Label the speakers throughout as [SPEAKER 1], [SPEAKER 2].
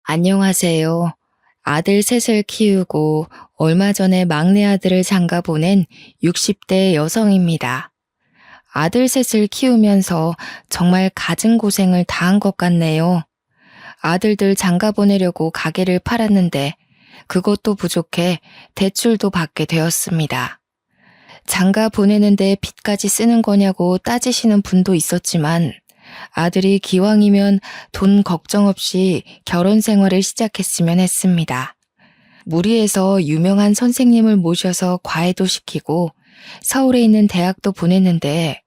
[SPEAKER 1] 안녕하세요. 아들 셋을 키우고 얼마 전에 막내 아들을 장가 보낸 60대 여성입니다. 아들 셋을 키우면서 정말 갖은 고생을 다한 것 같네요. 아들들 장가 보내려고 가게를 팔았는데 그것도 부족해 대출도 받게 되었습니다. 장가 보내는데 빚까지 쓰는 거냐고 따지시는 분도 있었지만 아들이 기왕이면 돈 걱정 없이 결혼 생활을 시작했으면 했습니다. 무리해서 유명한 선생님을 모셔서 과외도 시키고 서울에 있는 대학도 보냈는데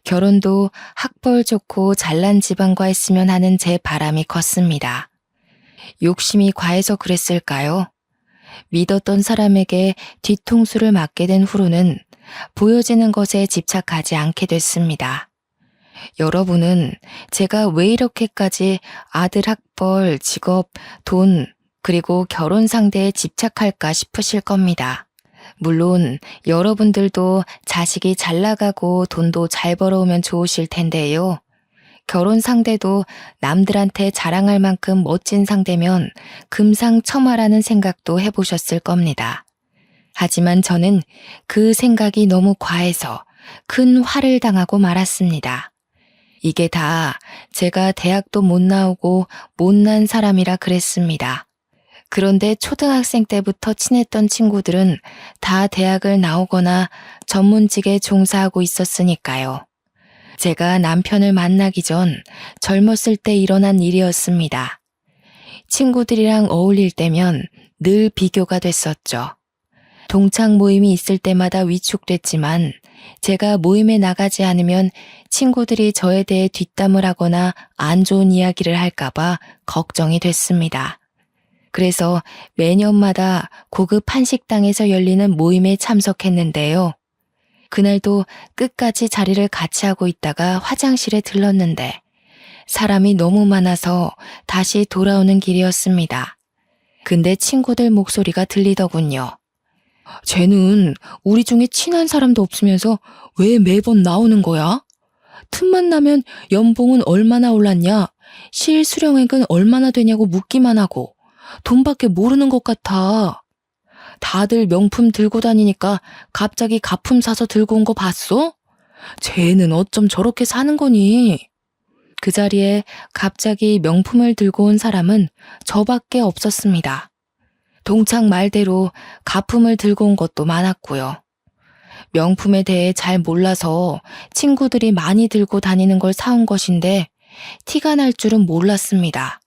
[SPEAKER 1] 결혼도 학벌 좋고 잘난 집안과 했으면 하는 제 바람이 컸습니다. 욕심이 과해서 그랬을까요? 믿었던 사람에게 뒤통수를 맞게 된 후로는 보여지는 것에 집착하지 않게 됐습니다. 여러분은 제가 왜 이렇게까지 아들 학벌, 직업, 돈, 그리고 결혼 상대에 집착할까 싶으실 겁니다. 물론 여러분들도 자식이 잘 나가고 돈도 잘 벌어오면 좋으실 텐데요. 결혼 상대도 남들한테 자랑할 만큼 멋진 상대면 금상첨화라는 생각도 해보셨을 겁니다. 하지만 저는 그 생각이 너무 과해서 큰 화를 당하고 말았습니다. 이게 다 제가 대학도 못 나오고 못난 사람이라 그랬습니다. 그런데 초등학생 때부터 친했던 친구들은 다 대학을 나오거나 전문직에 종사하고 있었으니까요. 제가 남편을 만나기 전 젊었을 때 일어난 일이었습니다. 친구들이랑 어울릴 때면 늘 비교가 됐었죠. 동창 모임이 있을 때마다 위축됐지만 제가 모임에 나가지 않으면 친구들이 저에 대해 뒷담을 하거나 안 좋은 이야기를 할까봐 걱정이 됐습니다. 그래서 매년마다 고급 한식당에서 열리는 모임에 참석했는데요. 그날도 끝까지 자리를 같이 하고 있다가 화장실에 들렀는데 사람이 너무 많아서 다시 돌아오는 길이었습니다. 근데 친구들 목소리가 들리더군요. 쟤는 우리 중에 친한 사람도 없으면서 왜 매번 나오는 거야? 틈만 나면 연봉은 얼마나 올랐냐? 실수령액은 얼마나 되냐고 묻기만 하고 돈밖에 모르는 것 같아. 다들 명품 들고 다니니까 갑자기 가품 사서 들고 온 거 봤어? 쟤는 어쩜 저렇게 사는 거니? 그 자리에 갑자기 명품을 들고 온 사람은 저밖에 없었습니다. 동창 말대로 가품을 들고 온 것도 많았고요. 명품에 대해 잘 몰라서 친구들이 많이 들고 다니는 걸 사온 것인데 티가 날 줄은 몰랐습니다.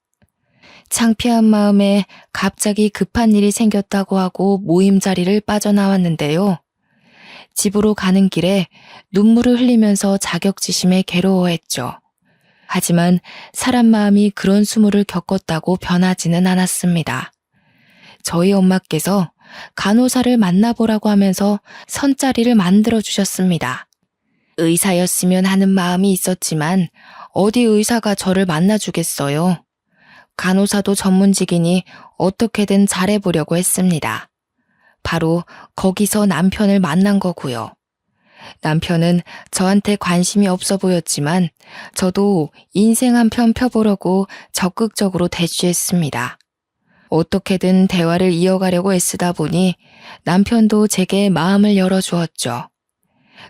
[SPEAKER 1] 창피한 마음에 갑자기 급한 일이 생겼다고 하고 모임 자리를 빠져나왔는데요. 집으로 가는 길에 눈물을 흘리면서 자격지심에 괴로워했죠. 하지만 사람 마음이 그런 수모를 겪었다고 변하지는 않았습니다. 저희 엄마께서 간호사를 만나보라고 하면서 선자리를 만들어 주셨습니다. 의사였으면 하는 마음이 있었지만 어디 의사가 저를 만나주겠어요. 간호사도 전문직이니 어떻게든 잘해보려고 했습니다. 바로 거기서 남편을 만난 거고요. 남편은 저한테 관심이 없어 보였지만 저도 인생 한 편 펴보려고 적극적으로 대쉬했습니다. 어떻게든 대화를 이어가려고 애쓰다 보니 남편도 제게 마음을 열어주었죠.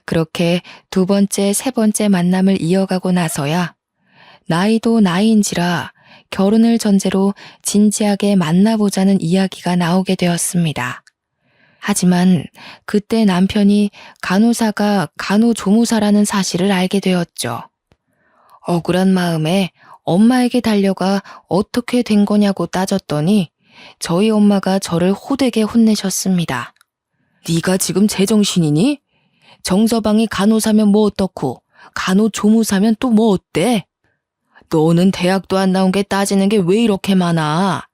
[SPEAKER 1] 그렇게 두 번째, 세 번째 만남을 이어가고 나서야 나이도 나이인지라 결혼을 전제로 진지하게 만나보자는 이야기가 나오게 되었습니다. 하지만 그때 남편이 간호사가 간호조무사라는 사실을 알게 되었죠. 억울한 마음에 엄마에게 달려가 어떻게 된 거냐고 따졌더니 저희 엄마가 저를 호되게 혼내셨습니다. 네가 지금 제정신이니? 정서방이 간호사면 뭐 어떻고 간호조무사면 또 뭐 어때? 너는 대학도 안 나온 게 따지는 게 왜 이렇게 많아?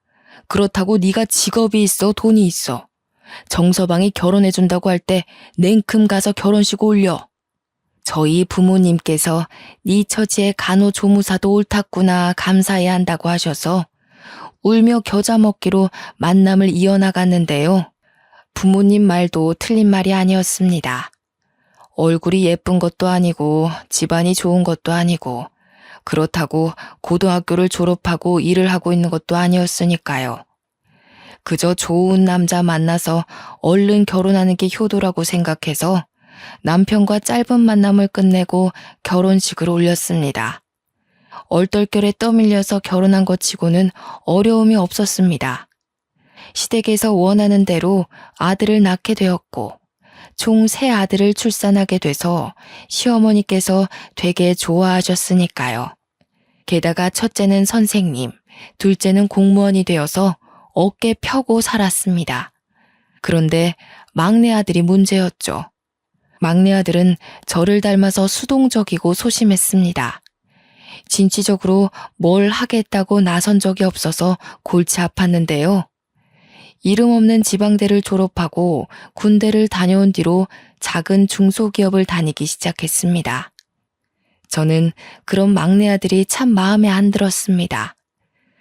[SPEAKER 1] 그렇다고 네가 직업이 있어 돈이 있어. 정서방이 결혼해준다고 할 때 냉큼 가서 결혼식 올려. 저희 부모님께서 네 처지에 간호조무사도 옳았구나 감사해야 한다고 하셔서 울며 겨자 먹기로 만남을 이어나갔는데요. 부모님 말도 틀린 말이 아니었습니다. 얼굴이 예쁜 것도 아니고 집안이 좋은 것도 아니고 그렇다고 고등학교를 졸업하고 일을 하고 있는 것도 아니었으니까요. 그저 좋은 남자 만나서 얼른 결혼하는 게 효도라고 생각해서 남편과 짧은 만남을 끝내고 결혼식을 올렸습니다. 얼떨결에 떠밀려서 결혼한 것 치고는 어려움이 없었습니다. 시댁에서 원하는 대로 아들을 낳게 되었고 총 3아들을 출산하게 돼서 시어머니께서 되게 좋아하셨으니까요. 게다가 첫째는 선생님, 둘째는 공무원이 되어서 어깨 펴고 살았습니다. 그런데 막내 아들이 문제였죠. 막내 아들은 저를 닮아서 수동적이고 소심했습니다. 진취적으로 뭘 하겠다고 나선 적이 없어서 골치 아팠는데요. 이름 없는 지방대를 졸업하고 군대를 다녀온 뒤로 작은 중소기업을 다니기 시작했습니다. 저는 그런 막내 아들이 참 마음에 안 들었습니다.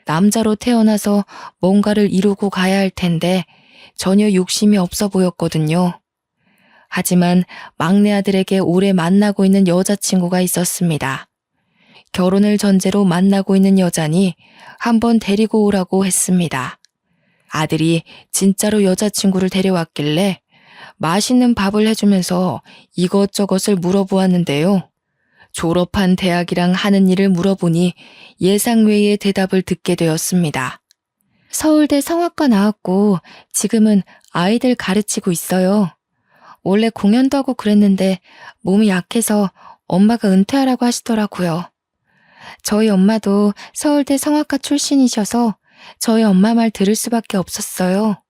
[SPEAKER 1] 남자로 태어나서 뭔가를 이루고 가야 할 텐데 전혀 욕심이 없어 보였거든요. 하지만 막내 아들에게 오래 만나고 있는 여자친구가 있었습니다. 결혼을 전제로 만나고 있는 여자니 한번 데리고 오라고 했습니다. 아들이 진짜로 여자친구를 데려왔길래 맛있는 밥을 해주면서 이것저것을 물어보았는데요. 졸업한 대학이랑 하는 일을 물어보니 예상 외의 대답을 듣게 되었습니다. 서울대 성악과 나왔고 지금은 아이들 가르치고 있어요. 원래 공연도 하고 그랬는데 몸이 약해서 엄마가 은퇴하라고 하시더라고요. 저희 엄마도 서울대 성악과 출신이셔서 저희 엄마 말 들을 수밖에 없었어요.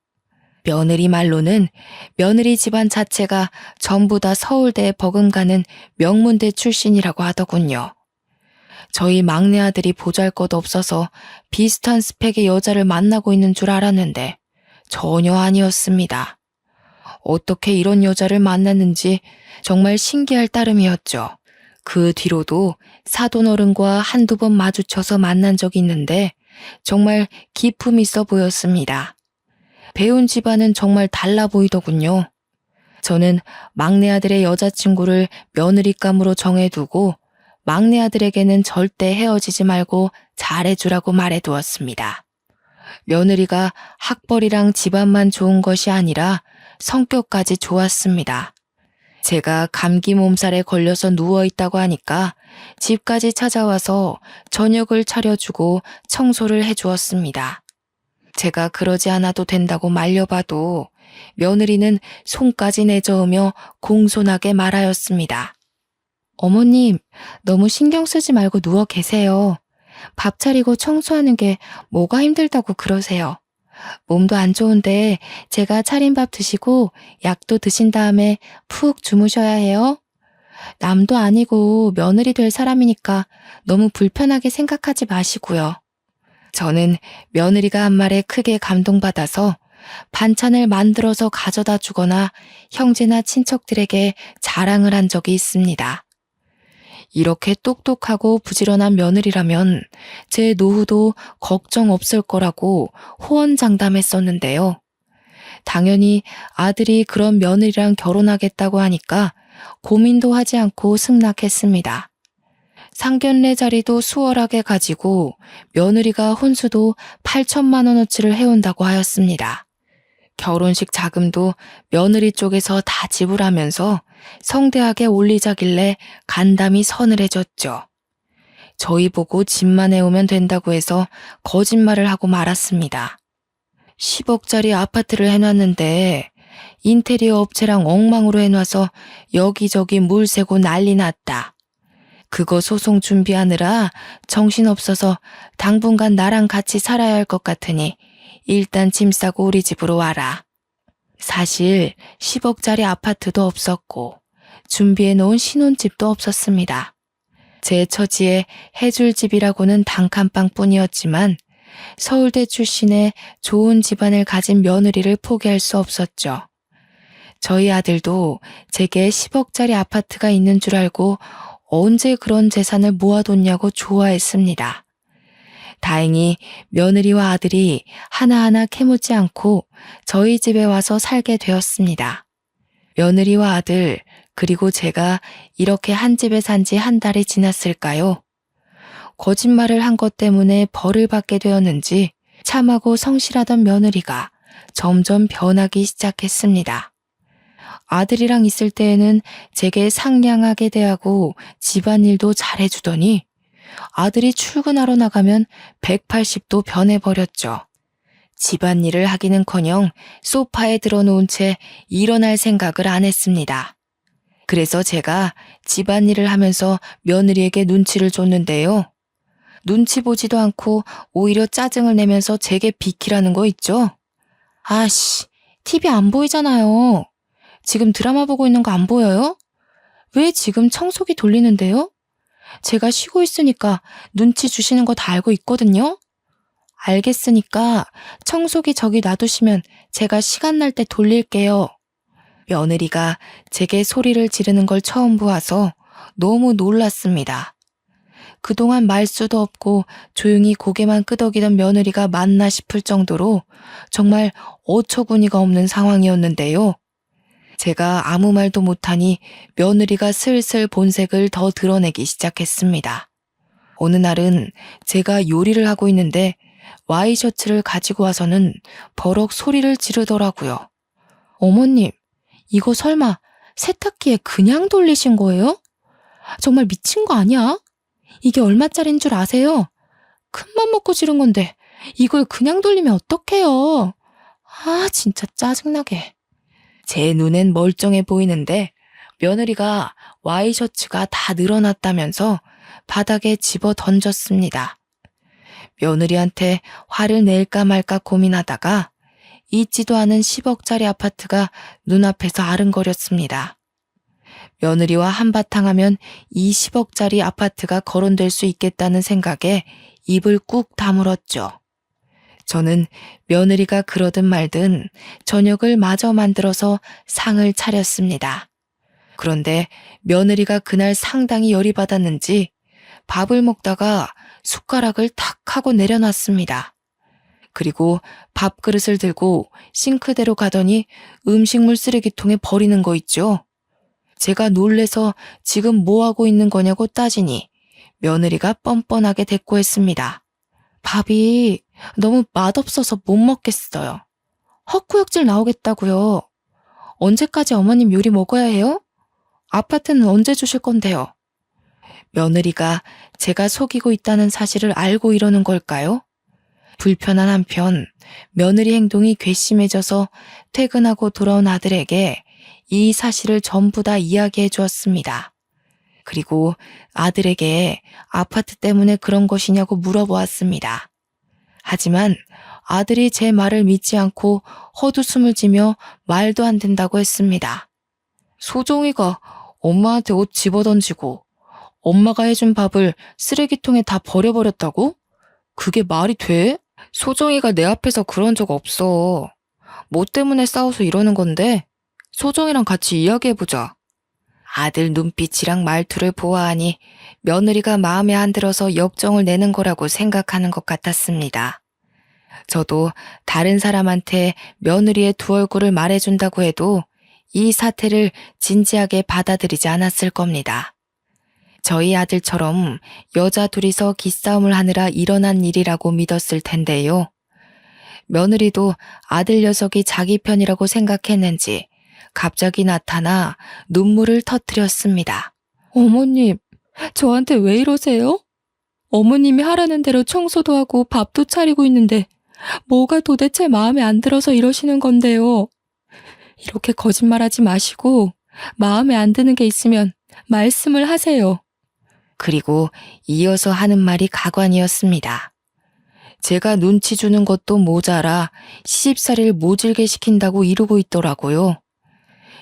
[SPEAKER 1] 며느리 말로는 며느리 집안 자체가 전부 다 서울대에 버금가는 명문대 출신이라고 하더군요. 저희 막내 아들이 보잘것없어서 비슷한 스펙의 여자를 만나고 있는 줄 알았는데 전혀 아니었습니다. 어떻게 이런 여자를 만났는지 정말 신기할 따름이었죠. 그 뒤로도 사돈어른과 한두 번 마주쳐서 만난 적이 있는데 정말 기품 있어 보였습니다. 배운 집안은 정말 달라 보이더군요. 저는 막내 아들의 여자친구를 며느리감으로 정해두고 막내 아들에게는 절대 헤어지지 말고 잘해주라고 말해두었습니다. 며느리가 학벌이랑 집안만 좋은 것이 아니라 성격까지 좋았습니다. 제가 감기 몸살에 걸려서 누워있다고 하니까 집까지 찾아와서 저녁을 차려주고 청소를 해주었습니다. 제가 그러지 않아도 된다고 말려봐도 며느리는 손까지 내저으며 공손하게 말하였습니다. 어머님, 너무 신경 쓰지 말고 누워 계세요. 밥 차리고 청소하는 게 뭐가 힘들다고 그러세요. 몸도 안 좋은데 제가 차린 밥 드시고 약도 드신 다음에 푹 주무셔야 해요. 남도 아니고 며느리 될 사람이니까 너무 불편하게 생각하지 마시고요. 저는 며느리가 한 말에 크게 감동받아서 반찬을 만들어서 가져다 주거나 형제나 친척들에게 자랑을 한 적이 있습니다. 이렇게 똑똑하고 부지런한 며느리라면 제 노후도 걱정 없을 거라고 호언장담했었는데요. 당연히 아들이 그런 며느리랑 결혼하겠다고 하니까 고민도 하지 않고 승낙했습니다. 상견례 자리도 수월하게 가지고 며느리가 혼수도 8천만 원어치를 해온다고 하였습니다. 결혼식 자금도 며느리 쪽에서 다 지불하면서 성대하게 올리자길래 간담이 서늘해졌죠. 저희 보고 집만 해오면 된다고 해서 거짓말을 하고 말았습니다. 10억짜리 아파트를 해놨는데 인테리어 업체랑 엉망으로 해놔서 여기저기 물 새고 난리 났다. 그거 소송 준비하느라 정신없어서 당분간 나랑 같이 살아야 할 것 같으니 일단 짐 싸고 우리 집으로 와라. 사실 10억짜리 아파트도 없었고 준비해 놓은 신혼집도 없었습니다. 제 처지에 해줄 집이라고는 단칸방뿐이었지만 서울대 출신의 좋은 집안을 가진 며느리를 포기할 수 없었죠. 저희 아들도 제게 10억짜리 아파트가 있는 줄 알고 언제 그런 재산을 모아뒀냐고 좋아했습니다. 다행히 며느리와 아들이 하나하나 캐묻지 않고 저희 집에 와서 살게 되었습니다. 며느리와 아들, 그리고 제가 이렇게 한 집에 산 지 한 달이 지났을까요? 거짓말을 한 것 때문에 벌을 받게 되었는지 참하고 성실하던 며느리가 점점 변하기 시작했습니다. 아들이랑 있을 때에는 제게 상냥하게 대하고 집안일도 잘해주더니 아들이 출근하러 나가면 180도 변해버렸죠. 집안일을 하기는커녕 소파에 들어놓은 채 일어날 생각을 안 했습니다. 그래서 제가 집안일을 하면서 며느리에게 눈치를 줬는데요. 눈치 보지도 않고 오히려 짜증을 내면서 제게 비키라는 거 있죠? 아씨, TV 안 보이잖아요. 지금 드라마 보고 있는 거 안 보여요? 왜 지금 청소기 돌리는데요? 제가 쉬고 있으니까 눈치 주시는 거 다 알고 있거든요? 알겠으니까 청소기 저기 놔두시면 제가 시간 날 때 돌릴게요. 며느리가 제게 소리를 지르는 걸 처음 보아서 너무 놀랐습니다. 그동안 말수도 없고 조용히 고개만 끄덕이던 며느리가 맞나 싶을 정도로 정말 어처구니가 없는 상황이었는데요. 제가 아무 말도 못하니 며느리가 슬슬 본색을 더 드러내기 시작했습니다. 어느 날은 제가 요리를 하고 있는데 와이셔츠를 가지고 와서는 버럭 소리를 지르더라고요. 어머님, 이거 설마 세탁기에 그냥 돌리신 거예요? 정말 미친 거 아니야? 이게 얼마짜린 줄 아세요? 큰맘 먹고 지른 건데 이걸 그냥 돌리면 어떡해요? 아, 진짜 짜증나게. 제 눈엔 멀쩡해 보이는데 며느리가 와이셔츠가 다 늘어났다면서 바닥에 집어 던졌습니다. 며느리한테 화를 낼까 말까 고민하다가 있지도 않은 10억짜리 아파트가 눈앞에서 아른거렸습니다. 며느리와 한바탕 하면 이 10억짜리 아파트가 거론될 수 있겠다는 생각에 입을 꾹 다물었죠. 저는 며느리가 그러든 말든 저녁을 마저 만들어서 상을 차렸습니다. 그런데 며느리가 그날 상당히 열이 받았는지 밥을 먹다가 숟가락을 탁 하고 내려놨습니다. 그리고 밥그릇을 들고 싱크대로 가더니 음식물 쓰레기통에 버리는 거 있죠. 제가 놀래서 지금 뭐 하고 있는 거냐고 따지니 며느리가 뻔뻔하게 대꾸했습니다. 밥이 너무 맛없어서 못 먹겠어요. 헛구역질 나오겠다고요. 언제까지 어머님 요리 먹어야 해요? 아파트는 언제 주실 건데요? 며느리가 제가 속이고 있다는 사실을 알고 이러는 걸까요? 불편한 한편 며느리 행동이 괘씸해져서 퇴근하고 돌아온 아들에게 이 사실을 전부 다 이야기해 주었습니다. 그리고 아들에게 아파트 때문에 그런 것이냐고 물어보았습니다. 하지만 아들이 제 말을 믿지 않고 헛웃음을 지며 말도 안 된다고 했습니다. 소정이가 엄마한테 옷 집어던지고 엄마가 해준 밥을 쓰레기통에 다 버려버렸다고? 그게 말이 돼? 소정이가 내 앞에서 그런 적 없어. 뭐 때문에 싸워서 이러는 건데? 소정이랑 같이 이야기해보자. 아들 눈빛이랑 말투를 보아하니 며느리가 마음에 안 들어서 역정을 내는 거라고 생각하는 것 같았습니다. 저도 다른 사람한테 며느리의 두 얼굴을 말해준다고 해도 이 사태를 진지하게 받아들이지 않았을 겁니다. 저희 아들처럼 여자 둘이서 기싸움을 하느라 일어난 일이라고 믿었을 텐데요. 며느리도 아들 녀석이 자기 편이라고 생각했는지 갑자기 나타나 눈물을 터뜨렸습니다. 어머님, 저한테 왜 이러세요? 어머님이 하라는 대로 청소도 하고 밥도 차리고 있는데 뭐가 도대체 마음에 안 들어서 이러시는 건데요. 이렇게 거짓말하지 마시고 마음에 안 드는 게 있으면 말씀을 하세요. 그리고 이어서 하는 말이 가관이었습니다. 제가 눈치 주는 것도 모자라 시집살이를 모질게 시킨다고 이러고 있더라고요.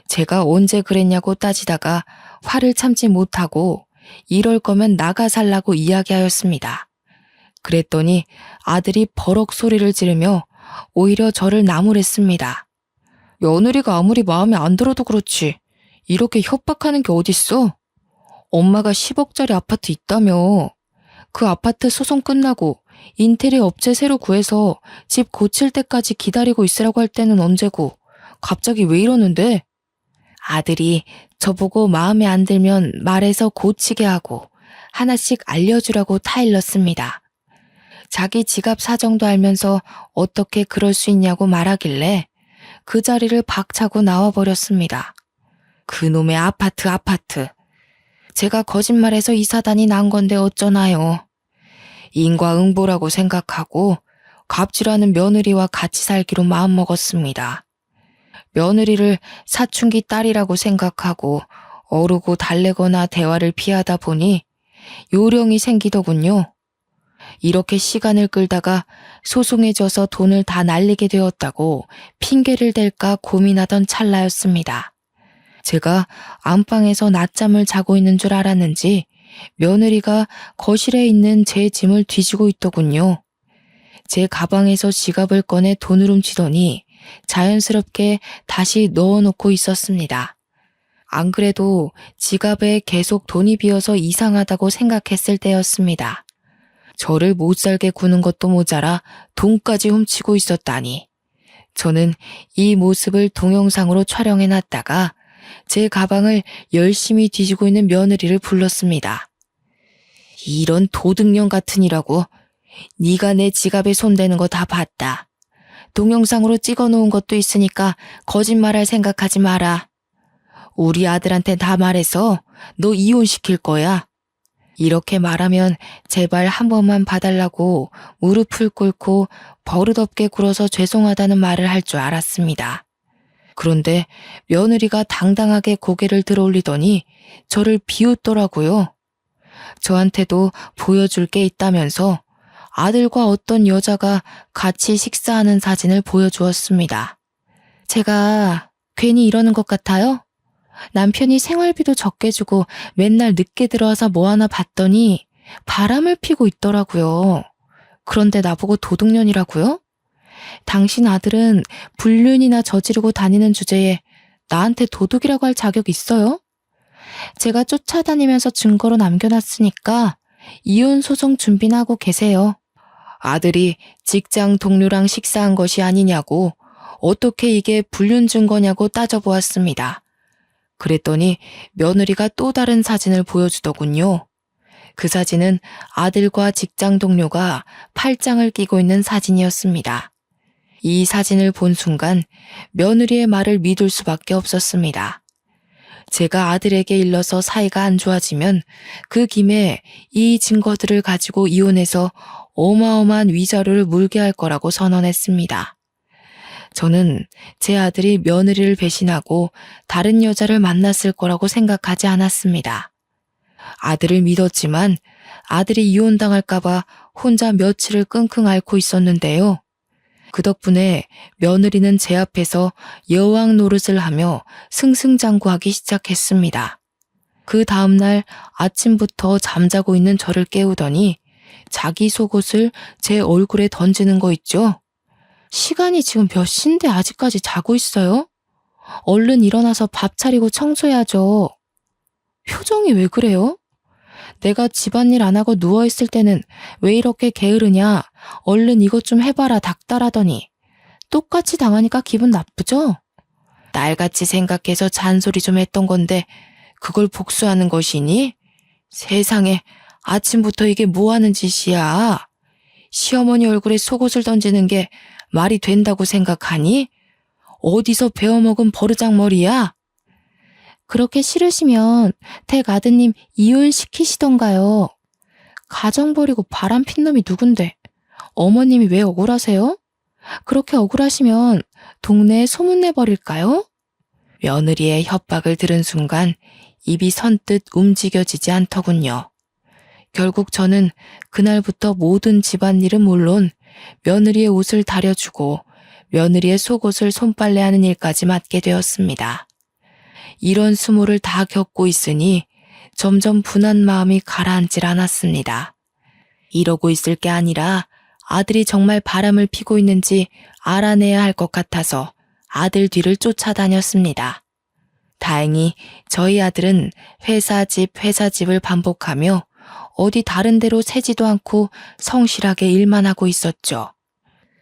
[SPEAKER 1] 제가 언제 그랬냐고 따지다가 화를 참지 못하고 이럴 거면 나가 살라고 이야기하였습니다. 그랬더니 아들이 버럭 소리를 지르며 오히려 저를 나무랬습니다. 며느리가 아무리 마음에 안 들어도 그렇지 이렇게 협박하는 게 어딨어? 엄마가 10억짜리 아파트 있다며. 그 아파트 소송 끝나고 인테리어 업체 새로 구해서 집 고칠 때까지 기다리고 있으라고 할 때는 언제고 갑자기 왜 이러는데? 아들이 저보고 마음에 안 들면 말해서 고치게 하고 하나씩 알려주라고 타일렀습니다. 자기 지갑 사정도 알면서 어떻게 그럴 수 있냐고 말하길래 그 자리를 박차고 나와버렸습니다. 그놈의 아파트. 제가 거짓말해서 이 사단이 난 건데 어쩌나요. 인과응보라고 생각하고 갑질하는 며느리와 같이 살기로 마음먹었습니다. 며느리를 사춘기 딸이라고 생각하고 어르고 달래거나 대화를 피하다 보니 요령이 생기더군요. 이렇게 시간을 끌다가 소송해져서 돈을 다 날리게 되었다고 핑계를 댈까 고민하던 찰나였습니다. 제가 안방에서 낮잠을 자고 있는 줄 알았는지 며느리가 거실에 있는 제 짐을 뒤지고 있더군요. 제 가방에서 지갑을 꺼내 돈을 훔치더니 자연스럽게 다시 넣어놓고 있었습니다. 안 그래도 지갑에 계속 돈이 비어서 이상하다고 생각했을 때였습니다. 저를 못살게 구는 것도 모자라 돈까지 훔치고 있었다니. 저는 이 모습을 동영상으로 촬영해놨다가 제 가방을 열심히 뒤지고 있는 며느리를 불렀습니다. 이런 도둑년 같으니라고. 네가 내 지갑에 손대는 거 다 봤다. 동영상으로 찍어놓은 것도 있으니까 거짓말할 생각하지 마라. 우리 아들한테 다 말해서 너 이혼시킬 거야. 이렇게 말하면 제발 한 번만 봐달라고 무릎을 꿇고 버릇없게 굴어서 죄송하다는 말을 할 줄 알았습니다. 그런데 며느리가 당당하게 고개를 들어올리더니 저를 비웃더라고요. 저한테도 보여줄 게 있다면서 아들과 어떤 여자가 같이 식사하는 사진을 보여주었습니다. 제가 괜히 이러는 것 같아요? 남편이 생활비도 적게 주고 맨날 늦게 들어와서 뭐 하나 봤더니 바람을 피고 있더라고요. 그런데 나보고 도둑년이라고요? 당신 아들은 불륜이나 저지르고 다니는 주제에 나한테 도둑이라고 할 자격 있어요? 제가 쫓아다니면서 증거로 남겨놨으니까 이혼 소송 준비나 하고 계세요. 아들이 직장 동료랑 식사한 것이 아니냐고 어떻게 이게 불륜 증거냐고 따져보았습니다. 그랬더니 며느리가 또 다른 사진을 보여주더군요. 그 사진은 아들과 직장 동료가 팔짱을 끼고 있는 사진이었습니다. 이 사진을 본 순간 며느리의 말을 믿을 수밖에 없었습니다. 제가 아들에게 일러서 사이가 안 좋아지면 그 김에 이 증거들을 가지고 이혼해서 어마어마한 위자료를 물게 할 거라고 선언했습니다. 저는 제 아들이 며느리를 배신하고 다른 여자를 만났을 거라고 생각하지 않았습니다. 아들을 믿었지만 아들이 이혼당할까봐 혼자 며칠을 끙끙 앓고 있었는데요. 그 덕분에 며느리는 제 앞에서 여왕 노릇을 하며 승승장구하기 시작했습니다. 그 다음날 아침부터 잠자고 있는 저를 깨우더니 자기 속옷을 제 얼굴에 던지는 거 있죠? 시간이 지금 몇 시인데 아직까지 자고 있어요? 얼른 일어나서 밥 차리고 청소해야죠. 표정이 왜 그래요? 내가 집안일 안 하고 누워있을 때는 왜 이렇게 게으르냐? 얼른 이것 좀 해봐라 닥달하더니 똑같이 당하니까 기분 나쁘죠? 날같이 생각해서 잔소리 좀 했던 건데 그걸 복수하는 것이니? 세상에 아침부터 이게 뭐 하는 짓이야? 시어머니 얼굴에 속옷을 던지는 게 말이 된다고 생각하니? 어디서 배워먹은 버르장머리야? 그렇게 싫으시면 댁 아드님 이혼시키시던가요. 가정 버리고 바람 핀 놈이 누군데 어머님이 왜 억울하세요? 그렇게 억울하시면 동네에 소문내버릴까요? 며느리의 협박을 들은 순간 입이 선뜻 움직여지지 않더군요. 결국 저는 그날부터 모든 집안일은 물론 며느리의 옷을 다려주고 며느리의 속옷을 손빨래하는 일까지 맡게 되었습니다. 이런 수모를 다 겪고 있으니 점점 분한 마음이 가라앉질 않았습니다. 이러고 있을 게 아니라 아들이 정말 바람을 피고 있는지 알아내야 할 것 같아서 아들 뒤를 쫓아다녔습니다. 다행히 저희 아들은 회사 집을 반복하며 어디 다른 데로 새지도 않고 성실하게 일만 하고 있었죠.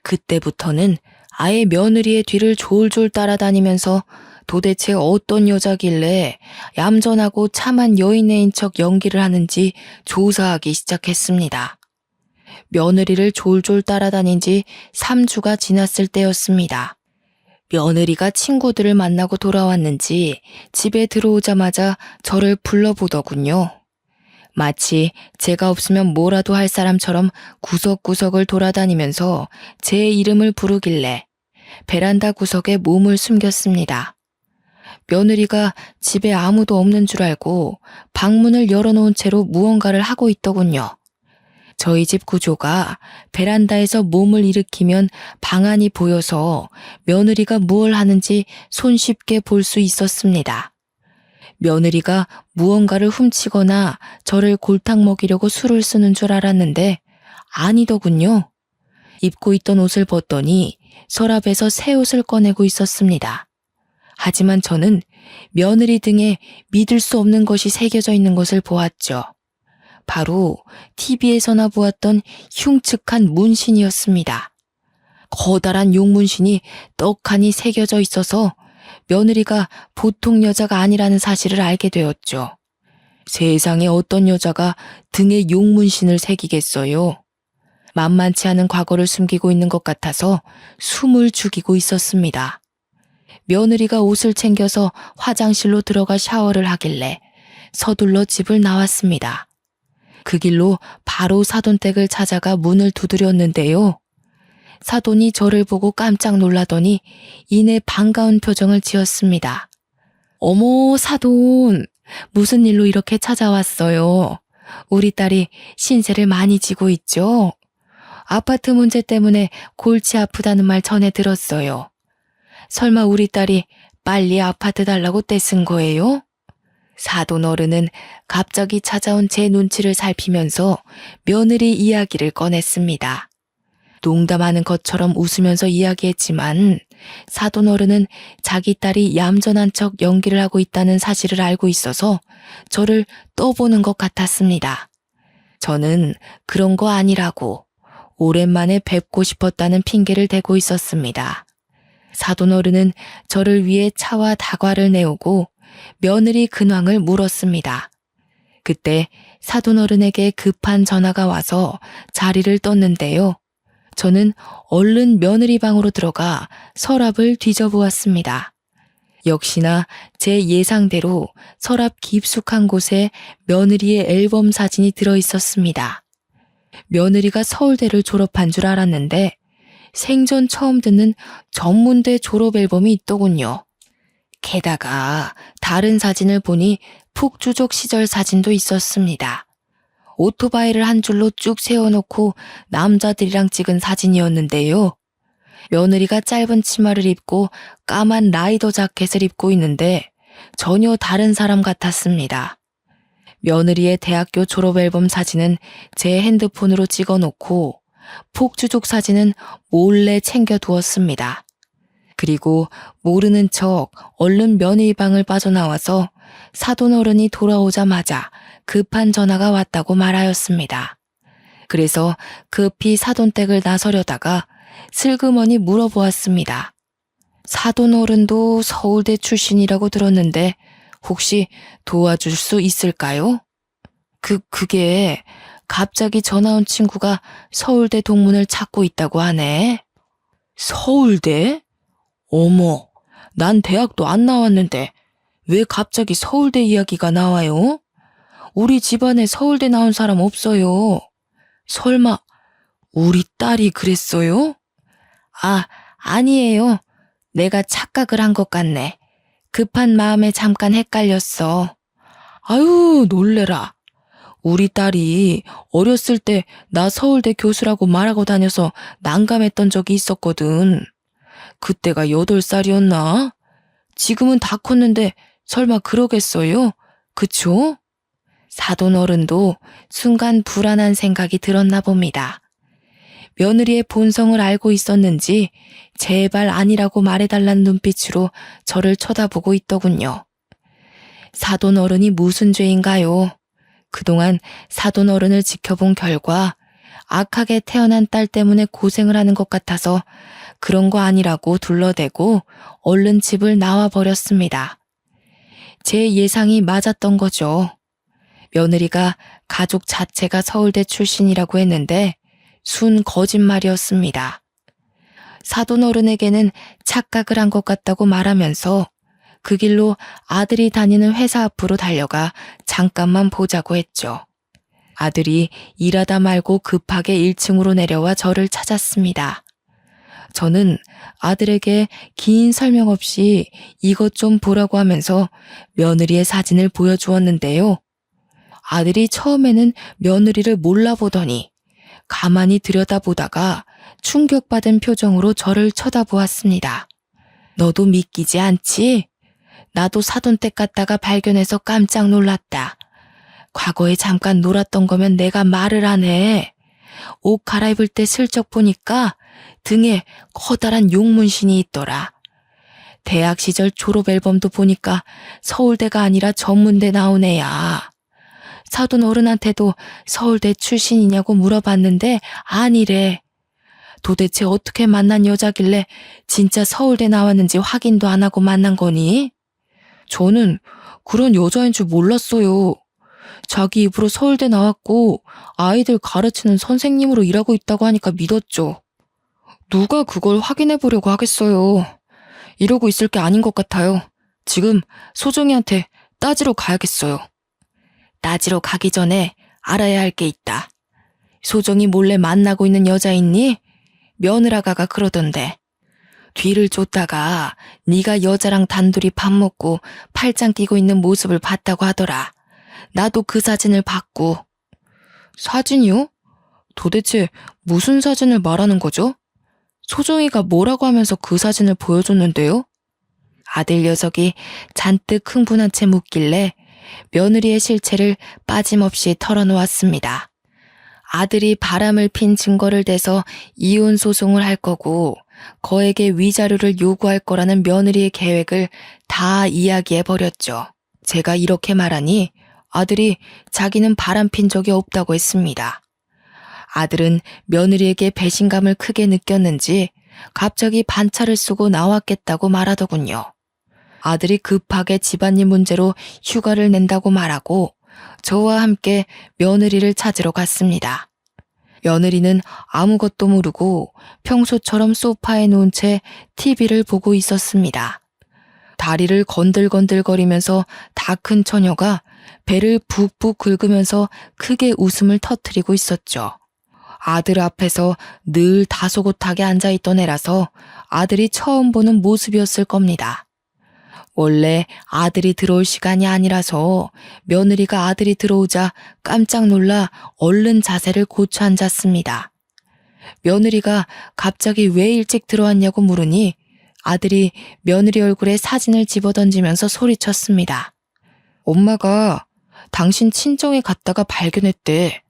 [SPEAKER 1] 그때부터는 아예 며느리의 뒤를 졸졸 따라다니면서 도대체 어떤 여자길래 얌전하고 참한 여인애인 척 연기를 하는지 조사하기 시작했습니다. 며느리를 졸졸 따라다닌 지 3주가 지났을 때였습니다. 며느리가 친구들을 만나고 돌아왔는지 집에 들어오자마자 저를 불러보더군요. 마치 제가 없으면 뭐라도 할 사람처럼 구석구석을 돌아다니면서 제 이름을 부르길래 베란다 구석에 몸을 숨겼습니다. 며느리가 집에 아무도 없는 줄 알고 방문을 열어놓은 채로 무언가를 하고 있더군요. 저희 집 구조가 베란다에서 몸을 일으키면 방안이 보여서 며느리가 무얼 하는지 손쉽게 볼 수 있었습니다. 며느리가 무언가를 훔치거나 저를 골탕 먹이려고 술을 쓰는 줄 알았는데 아니더군요. 입고 있던 옷을 벗더니 서랍에서 새 옷을 꺼내고 있었습니다. 하지만 저는 며느리 등에 믿을 수 없는 것이 새겨져 있는 것을 보았죠. 바로 TV에서나 보았던 흉측한 문신이었습니다. 커다란 용문신이 떡하니 새겨져 있어서 며느리가 보통 여자가 아니라는 사실을 알게 되었죠. 세상에 어떤 여자가 등에 용문신을 새기겠어요. 만만치 않은 과거를 숨기고 있는 것 같아서 숨을 죽이고 있었습니다. 며느리가 옷을 챙겨서 화장실로 들어가 샤워를 하길래 서둘러 집을 나왔습니다. 그 길로 바로 사돈댁을 찾아가 문을 두드렸는데요. 사돈이 저를 보고 깜짝 놀라더니 이내 반가운 표정을 지었습니다. 어머, 사돈, 무슨 일로 이렇게 찾아왔어요? 우리 딸이 신세를 많이 지고 있죠? 아파트 문제 때문에 골치 아프다는 말 전해 들었어요. 설마 우리 딸이 빨리 아파트 달라고 떼쓴 거예요? 사돈 어른은 갑자기 찾아온 제 눈치를 살피면서 며느리 이야기를 꺼냈습니다. 농담하는 것처럼 웃으면서 이야기했지만 사돈 어른은 자기 딸이 얌전한 척 연기를 하고 있다는 사실을 알고 있어서 저를 떠보는 것 같았습니다. 저는 그런 거 아니라고 오랜만에 뵙고 싶었다는 핑계를 대고 있었습니다. 사돈 어른은 저를 위해 차와 다과를 내오고 며느리 근황을 물었습니다. 그때 사돈 어른에게 급한 전화가 와서 자리를 떴는데요. 저는 얼른 며느리 방으로 들어가 서랍을 뒤져보았습니다. 역시나 제 예상대로 서랍 깊숙한 곳에 며느리의 앨범 사진이 들어있었습니다. 며느리가 서울대를 졸업한 줄 알았는데 생전 처음 듣는 전문대 졸업 앨범이 있더군요. 게다가 다른 사진을 보니 북주족 시절 사진도 있었습니다. 오토바이를 한 줄로 쭉 세워놓고 남자들이랑 찍은 사진이었는데요. 며느리가 짧은 치마를 입고 까만 라이더 자켓을 입고 있는데 전혀 다른 사람 같았습니다. 며느리의 대학교 졸업 앨범 사진은 제 핸드폰으로 찍어놓고 북주족 사진은 몰래 챙겨두었습니다. 그리고 모르는 척 얼른 며느리 방을 빠져나와서 사돈 어른이 돌아오자마자 급한 전화가 왔다고 말하였습니다. 그래서 급히 사돈댁을 나서려다가 슬그머니 물어보았습니다. 사돈 어른도 서울대 출신이라고 들었는데 혹시 도와줄 수 있을까요? 그게 갑자기 전화 온 친구가 서울대 동문을 찾고 있다고 하네. 서울대? 어머, 난 대학도 안 나왔는데 왜 갑자기 서울대 이야기가 나와요? 우리 집안에 서울대 나온 사람 없어요. 설마 우리 딸이 그랬어요? 아니에요. 내가 착각을 한 것 같네. 급한 마음에 잠깐 헷갈렸어. 아유, 놀래라. 우리 딸이 어렸을 때 나 서울대 교수라고 말하고 다녀서 난감했던 적이 있었거든. 그때가 8살이었나? 지금은 다 컸는데 설마 그러겠어요? 그쵸? 사돈 어른도 순간 불안한 생각이 들었나 봅니다. 며느리의 본성을 알고 있었는지 제발 아니라고 말해달라는 눈빛으로 저를 쳐다보고 있더군요. 사돈 어른이 무슨 죄인가요? 그동안 사돈 어른을 지켜본 결과 악하게 태어난 딸 때문에 고생을 하는 것 같아서 그런 거 아니라고 둘러대고 얼른 집을 나와 버렸습니다. 제 예상이 맞았던 거죠. 며느리가 가족 자체가 서울대 출신이라고 했는데 순 거짓말이었습니다. 사돈 어른에게는 착각을 한 것 같다고 말하면서 그 길로 아들이 다니는 회사 앞으로 달려가 잠깐만 보자고 했죠. 아들이 일하다 말고 급하게 1층으로 내려와 저를 찾았습니다. 저는 아들에게 긴 설명 없이 이것 좀 보라고 하면서 며느리의 사진을 보여주었는데요. 아들이 처음에는 며느리를 몰라보더니 가만히 들여다보다가 충격받은 표정으로 저를 쳐다보았습니다. 너도 믿기지 않지? 나도 사돈댁 갔다가 발견해서 깜짝 놀랐다. 과거에 잠깐 놀았던 거면 내가 말을 안 해. 옷 갈아입을 때 슬쩍 보니까 등에 커다란 용문신이 있더라. 대학 시절 졸업 앨범도 보니까 서울대가 아니라 전문대 나온 애야. 사돈 어른한테도 서울대 출신이냐고 물어봤는데 아니래. 도대체 어떻게 만난 여자길래 진짜 서울대 나왔는지 확인도 안 하고 만난 거니? 저는 그런 여자인 줄 몰랐어요. 자기 입으로 서울대 나왔고 아이들 가르치는 선생님으로 일하고 있다고 하니까 믿었죠. 누가 그걸 확인해 보려고 하겠어요. 이러고 있을 게 아닌 것 같아요. 지금 소정이한테 따지러 가야겠어요. 따지러 가기 전에 알아야 할 게 있다. 소정이 몰래 만나고 있는 여자 있니? 며느라가가 그러던데. 뒤를 쫓다가 네가 여자랑 단둘이 밥 먹고 팔짱 끼고 있는 모습을 봤다고 하더라. 나도 그 사진을 봤고. 사진이요? 도대체 무슨 사진을 말하는 거죠? 소정이가 뭐라고 하면서 그 사진을 보여줬는데요? 아들 녀석이 잔뜩 흥분한 채 묻길래 며느리의 실체를 빠짐없이 털어놓았습니다. 아들이 바람을 핀 증거를 대서 이혼 소송을 할 거고 거에게 위자료를 요구할 거라는 며느리의 계획을 다 이야기해 버렸죠. 제가 이렇게 말하니 아들이 자기는 바람 핀 적이 없다고 했습니다. 아들은 며느리에게 배신감을 크게 느꼈는지 갑자기 반차를 쏘고 나왔겠다고 말하더군요. 아들이 급하게 집안일 문제로 휴가를 낸다고 말하고 저와 함께 며느리를 찾으러 갔습니다. 며느리는 아무것도 모르고 평소처럼 소파에 누운 채 TV를 보고 있었습니다. 다리를 건들건들거리면서 다 큰 처녀가 배를 푹푹 긁으면서 크게 웃음을 터뜨리고 있었죠. 아들 앞에서 늘 다소곳하게 앉아있던 애라서 아들이 처음 보는 모습이었을 겁니다. 원래 아들이 들어올 시간이 아니라서 며느리가 아들이 들어오자 깜짝 놀라 얼른 자세를 고쳐 앉았습니다. 며느리가 갑자기 왜 일찍 들어왔냐고 물으니 아들이 며느리 얼굴에 사진을 집어던지면서 소리쳤습니다. 엄마가 당신 친정에 갔다가 발견했대.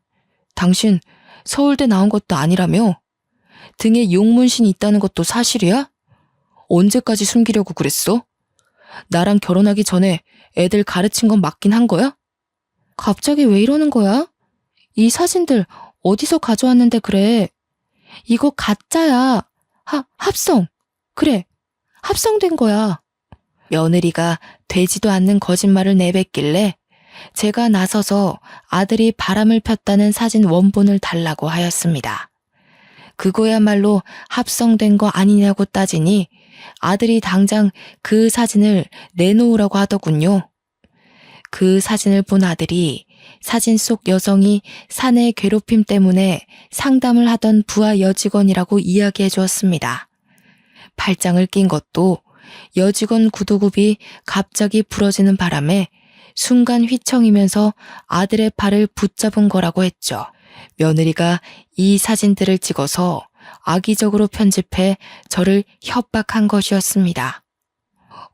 [SPEAKER 1] 당신 서울대 나온 것도 아니라며? 등에 용문신이 있다는 것도 사실이야? 언제까지 숨기려고 그랬어? 나랑 결혼하기 전에 애들 가르친 건 맞긴 한 거야? 갑자기 왜 이러는 거야? 이 사진들 어디서 가져왔는데 그래? 이거 가짜야. 합성. 그래, 합성된 거야. 며느리가 되지도 않는 거짓말을 내뱉길래 제가 나서서 아들이 바람을 폈다는 사진 원본을 달라고 하였습니다. 그거야말로 합성된 거 아니냐고 따지니 아들이 당장 그 사진을 내놓으라고 하더군요. 그 사진을 본 아들이 사진 속 여성이 사내 괴롭힘 때문에 상담을 하던 부하 여직원이라고 이야기해 주었습니다. 팔짱을 낀 것도 여직원 구두굽이 갑자기 부러지는 바람에 순간 휘청이면서 아들의 팔을 붙잡은 거라고 했죠. 며느리가 이 사진들을 찍어서 악의적으로 편집해 저를 협박한 것이었습니다.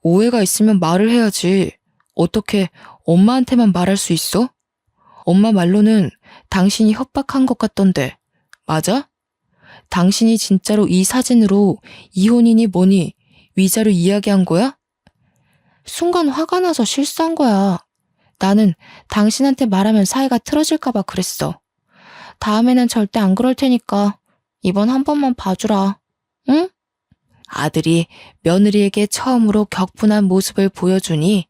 [SPEAKER 1] 오해가 있으면 말을 해야지. 어떻게 엄마한테만 말할 수 있어? 엄마 말로는 당신이 협박한 것 같던데. 맞아? 당신이 진짜로 이 사진으로 이혼이니 뭐니 위자료 이야기한 거야? 순간 화가 나서 실수한 거야. 나는 당신한테 말하면 사이가 틀어질까 봐 그랬어. 다음에는 절대 안 그럴 테니까 이번 한 번만 봐주라. 응? 아들이 며느리에게 처음으로 격분한 모습을 보여주니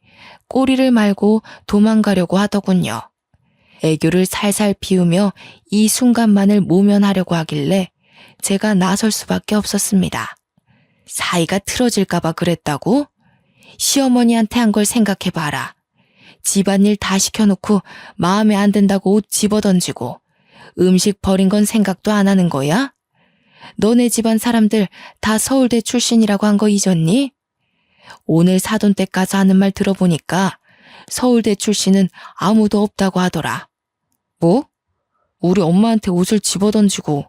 [SPEAKER 1] 꼬리를 말고 도망가려고 하더군요. 애교를 살살 피우며 이 순간만을 모면하려고 하길래 제가 나설 수밖에 없었습니다. 사이가 틀어질까봐 그랬다고? 시어머니한테 한 걸 생각해봐라. 집안일 다 시켜놓고 마음에 안 든다고 옷 집어던지고 음식 버린 건 생각도 안 하는 거야? 너네 집안 사람들 다 서울대 출신이라고 한 거 잊었니? 오늘 사돈댁 가서 하는 말 들어보니까 서울대 출신은 아무도 없다고 하더라. 뭐? 우리 엄마한테 옷을 집어던지고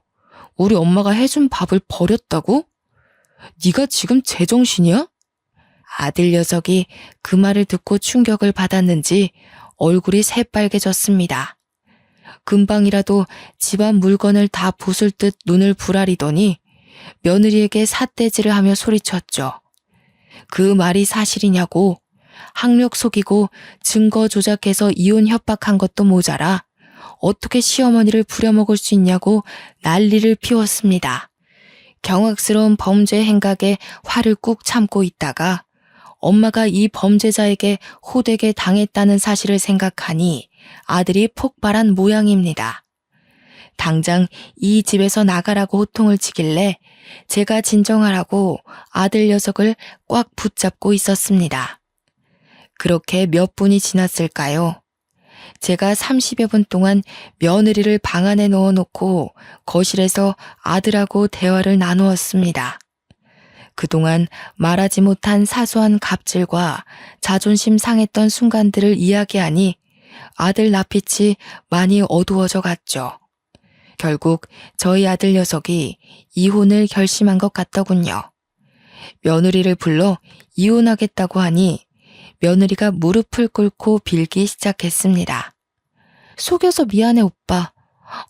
[SPEAKER 1] 우리 엄마가 해준 밥을 버렸다고? 네가 지금 제정신이야? 아들 녀석이 그 말을 듣고 충격을 받았는지 얼굴이 새빨개졌습니다. 금방이라도 집안 물건을 다 부술 듯 눈을 부라리더니 며느리에게 삿대질을 하며 소리쳤죠. 그 말이 사실이냐고, 학력 속이고 증거 조작해서 이혼 협박한 것도 모자라 어떻게 시어머니를 부려먹을 수 있냐고 난리를 피웠습니다. 경악스러운 범죄 행각에 화를 꾹 참고 있다가 엄마가 이 범죄자에게 호되게 당했다는 사실을 생각하니 아들이 폭발한 모양입니다. 당장 이 집에서 나가라고 호통을 치길래 제가 진정하라고 아들 녀석을 꽉 붙잡고 있었습니다. 그렇게 몇 분이 지났을까요? 제가 30여 분 동안 며느리를 방 안에 넣어놓고 거실에서 아들하고 대화를 나누었습니다. 그동안 말하지 못한 사소한 갑질과 자존심 상했던 순간들을 이야기하니 아들 낯빛이 많이 어두워져 갔죠. 결국 저희 아들 녀석이 이혼을 결심한 것 같더군요. 며느리를 불러 이혼하겠다고 하니 며느리가 무릎을 꿇고 빌기 시작했습니다. 속여서 미안해 오빠.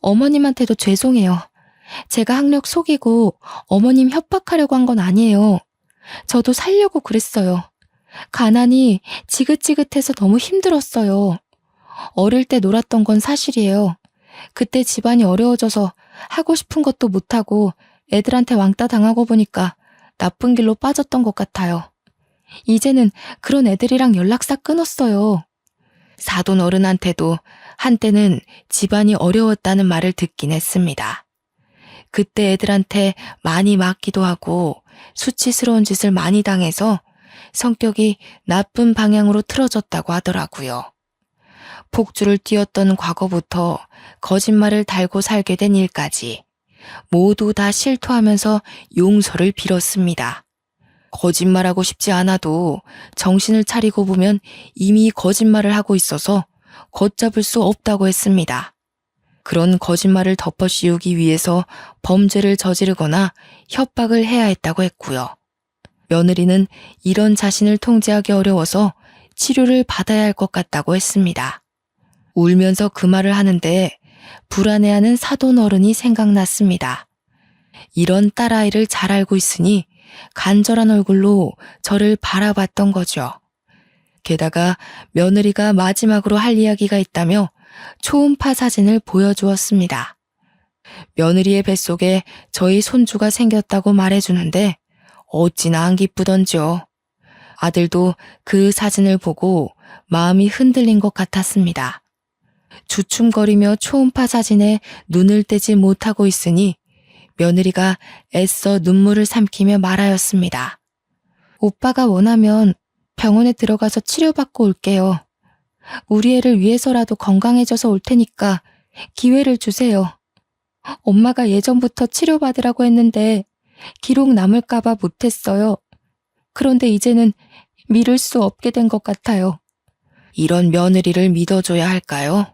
[SPEAKER 1] 어머님한테도 죄송해요. 제가 학력 속이고 어머님 협박하려고 한 건 아니에요. 저도 살려고 그랬어요. 가난이 지긋지긋해서 너무 힘들었어요. 어릴 때 놀았던 건 사실이에요. 그때 집안이 어려워져서 하고 싶은 것도 못하고 애들한테 왕따 당하고 보니까 나쁜 길로 빠졌던 것 같아요. 이제는 그런 애들이랑 연락 싹 끊었어요. 사돈 어른한테도 한때는 집안이 어려웠다는 말을 듣긴 했습니다. 그때 애들한테 많이 맞기도 하고 수치스러운 짓을 많이 당해서 성격이 나쁜 방향으로 틀어졌다고 하더라고요. 폭주를 띄웠던 과거부터 거짓말을 달고 살게 된 일까지 모두 다 실토하면서 용서를 빌었습니다. 거짓말하고 싶지 않아도 정신을 차리고 보면 이미 거짓말을 하고 있어서 걷잡을 수 없다고 했습니다. 그런 거짓말을 덮어씌우기 위해서 범죄를 저지르거나 협박을 해야 했다고 했고요. 며느리는 이런 자신을 통제하기 어려워서 치료를 받아야 할 것 같다고 했습니다. 울면서 그 말을 하는데 불안해하는 사돈 어른이 생각났습니다. 이런 딸아이를 잘 알고 있으니 간절한 얼굴로 저를 바라봤던 거죠. 게다가 며느리가 마지막으로 할 이야기가 있다며 초음파 사진을 보여주었습니다. 며느리의 뱃속에 저희 손주가 생겼다고 말해주는데 어찌나 안 기쁘던지요. 아들도 그 사진을 보고 마음이 흔들린 것 같았습니다. 주춤거리며 초음파 사진에 눈을 떼지 못하고 있으니 며느리가 애써 눈물을 삼키며 말하였습니다. 오빠가 원하면 병원에 들어가서 치료받고 올게요. 우리 애를 위해서라도 건강해져서 올 테니까 기회를 주세요. 엄마가 예전부터 치료받으라고 했는데 기록 남을까봐 못했어요. 그런데 이제는 미룰 수 없게 된 것 같아요. 이런 며느리를 믿어줘야 할까요?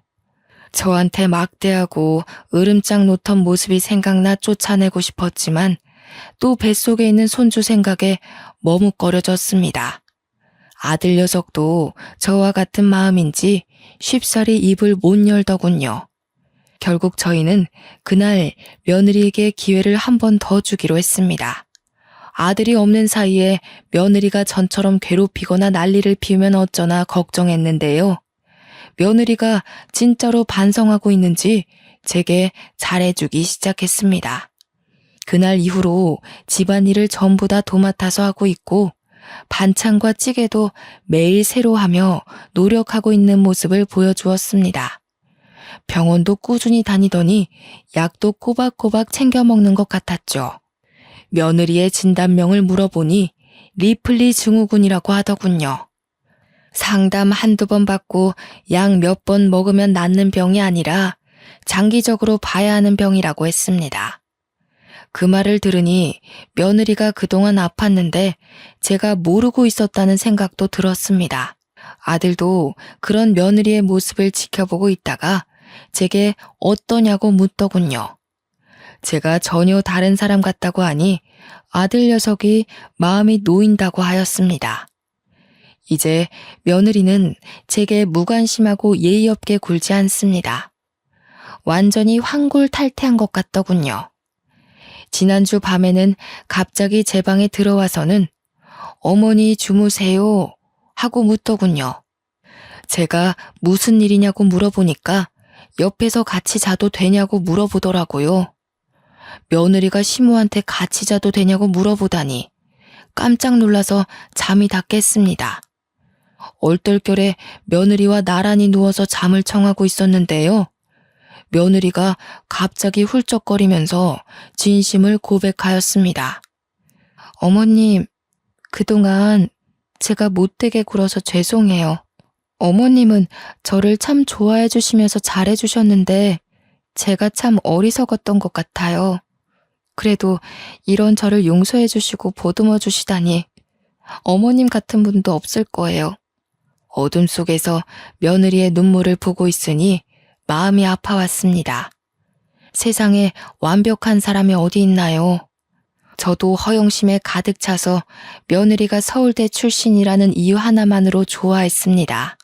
[SPEAKER 1] 저한테 막대하고 으름장 놓던 모습이 생각나 쫓아내고 싶었지만 또 뱃속에 있는 손주 생각에 머뭇거려졌습니다. 아들 녀석도 저와 같은 마음인지 쉽사리 입을 못 열더군요. 결국 저희는 그날 며느리에게 기회를 한 번 더 주기로 했습니다. 아들이 없는 사이에 며느리가 전처럼 괴롭히거나 난리를 피우면 어쩌나 걱정했는데요. 며느리가 진짜로 반성하고 있는지 제게 잘해주기 시작했습니다. 그날 이후로 집안일을 전부 다 도맡아서 하고 있고 반찬과 찌개도 매일 새로 하며 노력하고 있는 모습을 보여주었습니다. 병원도 꾸준히 다니더니 약도 꼬박꼬박 챙겨 먹는 것 같았죠. 며느리의 진단명을 물어보니 리플리 증후군이라고 하더군요. 상담 한두 번 받고 약 몇 번 먹으면 낫는 병이 아니라 장기적으로 봐야 하는 병이라고 했습니다. 그 말을 들으니 며느리가 그동안 아팠는데 제가 모르고 있었다는 생각도 들었습니다. 아들도 그런 며느리의 모습을 지켜보고 있다가 제게 어떠냐고 묻더군요. 제가 전혀 다른 사람 같다고 하니 아들 녀석이 마음이 놓인다고 하였습니다. 이제 며느리는 제게 무관심하고 예의 없게 굴지 않습니다. 완전히 환골탈태한 것 같더군요. 지난주 밤에는 갑자기 제 방에 들어와서는 어머니 주무세요 하고 묻더군요. 제가 무슨 일이냐고 물어보니까 옆에서 같이 자도 되냐고 물어보더라고요. 며느리가 시모한테 같이 자도 되냐고 물어보다니 깜짝 놀라서 잠이 다 깼습니다. 얼떨결에 며느리와 나란히 누워서 잠을 청하고 있었는데요. 며느리가 갑자기 훌쩍거리면서 진심을 고백하였습니다. 어머님, 그동안 제가 못되게 굴어서 죄송해요. 어머님은 저를 참 좋아해 주시면서 잘해 주셨는데 제가 참 어리석었던 것 같아요. 그래도 이런 저를 용서해 주시고 보듬어 주시다니 어머님 같은 분도 없을 거예요. 어둠 속에서 며느리의 눈물을 보고 있으니 마음이 아파왔습니다. 세상에 완벽한 사람이 어디 있나요? 저도 허영심에 가득 차서 며느리가 서울대 출신이라는 이유 하나만으로 좋아했습니다.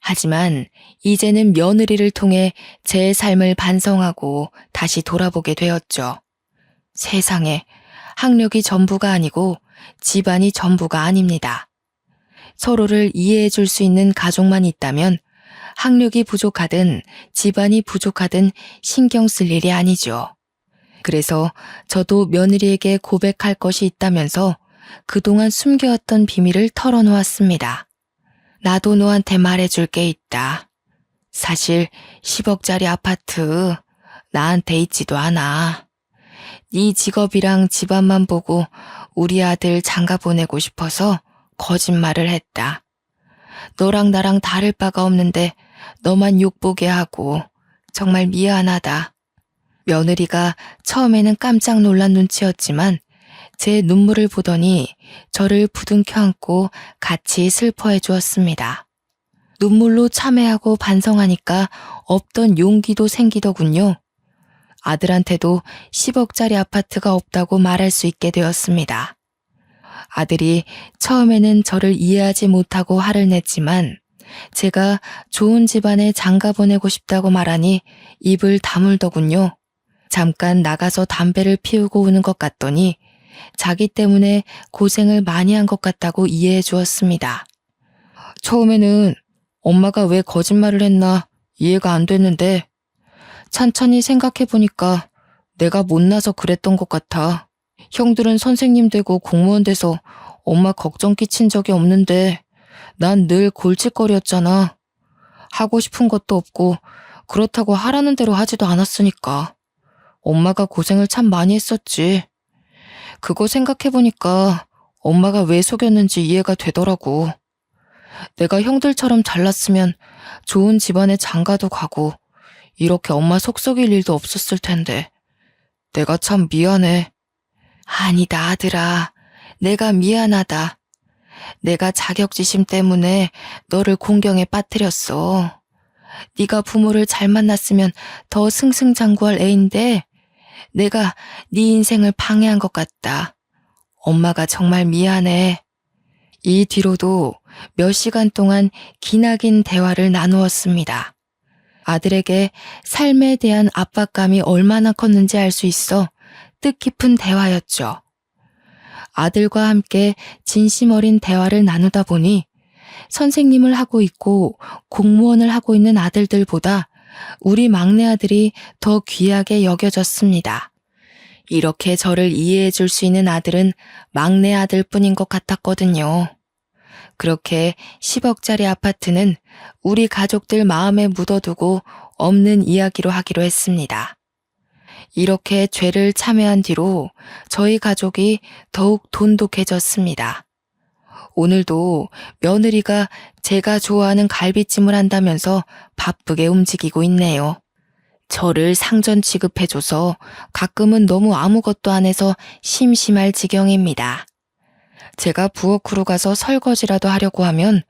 [SPEAKER 1] 하지만 이제는 며느리를 통해 제 삶을 반성하고 다시 돌아보게 되었죠. 세상에 학력이 전부가 아니고 집안이 전부가 아닙니다. 서로를 이해해 줄 수 있는 가족만 있다면 학력이 부족하든 집안이 부족하든 신경 쓸 일이 아니죠. 그래서 저도 며느리에게 고백할 것이 있다면서 그동안 숨겨왔던 비밀을 털어놓았습니다. 나도 너한테 말해줄 게 있다. 사실 10억짜리 아파트 나한테 있지도 않아. 네 직업이랑 집안만 보고 우리 아들 장가 보내고 싶어서 거짓말을 했다. 너랑 나랑 다를 바가 없는데 너만 욕보게 하고 정말 미안하다. 며느리가 처음에는 깜짝 놀란 눈치였지만 제 눈물을 보더니 저를 부둥켜 안고 같이 슬퍼해 주었습니다. 눈물로 참회하고 반성하니까 없던 용기도 생기더군요. 아들한테도 10억짜리 아파트가 없다고 말할 수 있게 되었습니다. 아들이 처음에는 저를 이해하지 못하고 화를 냈지만 제가 좋은 집안에 장가 보내고 싶다고 말하니 입을 다물더군요. 잠깐 나가서 담배를 피우고 오는 것 같더니 자기 때문에 고생을 많이 한 것 같다고 이해해 주었습니다. 처음에는 엄마가 왜 거짓말을 했나 이해가 안 됐는데 천천히 생각해 보니까 내가 못나서 그랬던 것 같아. 형들은 선생님 되고 공무원 돼서 엄마 걱정 끼친 적이 없는데 난 늘 골칫거리였잖아. 하고 싶은 것도 없고 그렇다고 하라는 대로 하지도 않았으니까. 엄마가 고생을 참 많이 했었지. 그거 생각해보니까 엄마가 왜 속였는지 이해가 되더라고. 내가 형들처럼 잘났으면 좋은 집안에 장가도 가고 이렇게 엄마 속 썩일 일도 없었을 텐데 내가 참 미안해. 아니다 아들아. 내가 미안하다. 내가 자격지심 때문에 너를 공경에 빠뜨렸어. 네가 부모를 잘 만났으면 더 승승장구할 애인데 내가 네 인생을 방해한 것 같다. 엄마가 정말 미안해. 이 뒤로도 몇 시간 동안 기나긴 대화를 나누었습니다. 아들에게 삶에 대한 압박감이 얼마나 컸는지 알 수 있어 뜻깊은 대화였죠. 아들과 함께 진심 어린 대화를 나누다 보니 선생님을 하고 있고 공무원을 하고 있는 아들들보다 우리 막내 아들이 더 귀하게 여겨졌습니다. 이렇게 저를 이해해 줄 수 있는 아들은 막내 아들뿐인 것 같았거든요. 그렇게 10억짜리 아파트는 우리 가족들 마음에 묻어두고 없는 이야기로 하기로 했습니다. 이렇게 죄를 참회한 뒤로 저희 가족이 더욱 돈독해졌습니다. 오늘도 며느리가 제가 좋아하는 갈비찜을 한다면서 바쁘게 움직이고 있네요. 저를 상전 취급해줘서 가끔은 너무 아무것도 안 해서 심심할 지경입니다. 제가 부엌으로 가서 설거지라도 하려고 하면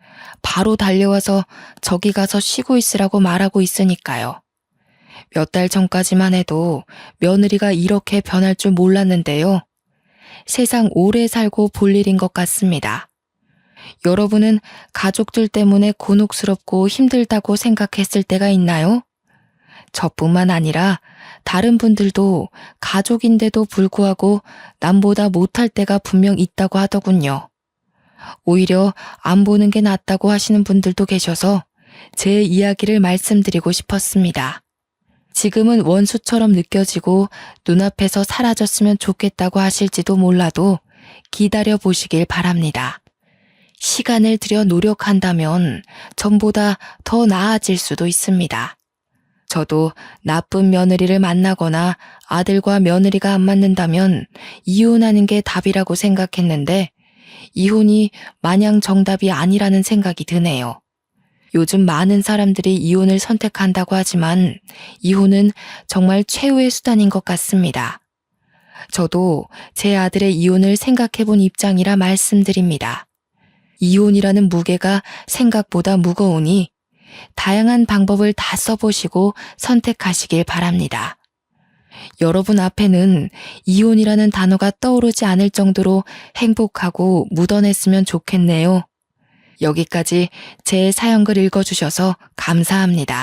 [SPEAKER 1] 바로 달려와서 저기 가서 쉬고 있으라고 말하고 있으니까요. 몇 달 전까지만 해도 며느리가 이렇게 변할 줄 몰랐는데요. 세상 오래 살고 볼 일인 것 같습니다. 여러분은 가족들 때문에 곤혹스럽고 힘들다고 생각했을 때가 있나요? 저뿐만 아니라 다른 분들도 가족인데도 불구하고 남보다 못할 때가 분명 있다고 하더군요. 오히려 안 보는 게 낫다고 하시는 분들도 계셔서 제 이야기를 말씀드리고 싶었습니다. 지금은 원수처럼 느껴지고 눈앞에서 사라졌으면 좋겠다고 하실지도 몰라도 기다려 보시길 바랍니다. 시간을 들여 노력한다면 전보다 더 나아질 수도 있습니다. 저도 나쁜 며느리를 만나거나 아들과 며느리가 안 맞는다면 이혼하는 게 답이라고 생각했는데 이혼이 마냥 정답이 아니라는 생각이 드네요. 요즘 많은 사람들이 이혼을 선택한다고 하지만 이혼은 정말 최후의 수단인 것 같습니다. 저도 제 아들의 이혼을 생각해 본 입장이라 말씀드립니다. 이혼이라는 무게가 생각보다 무거우니 다양한 방법을 다 써보시고 선택하시길 바랍니다. 여러분 앞에는 이혼이라는 단어가 떠오르지 않을 정도로 행복하고 무던했으면 좋겠네요. 여기까지 제 사연글 읽어주셔서 감사합니다.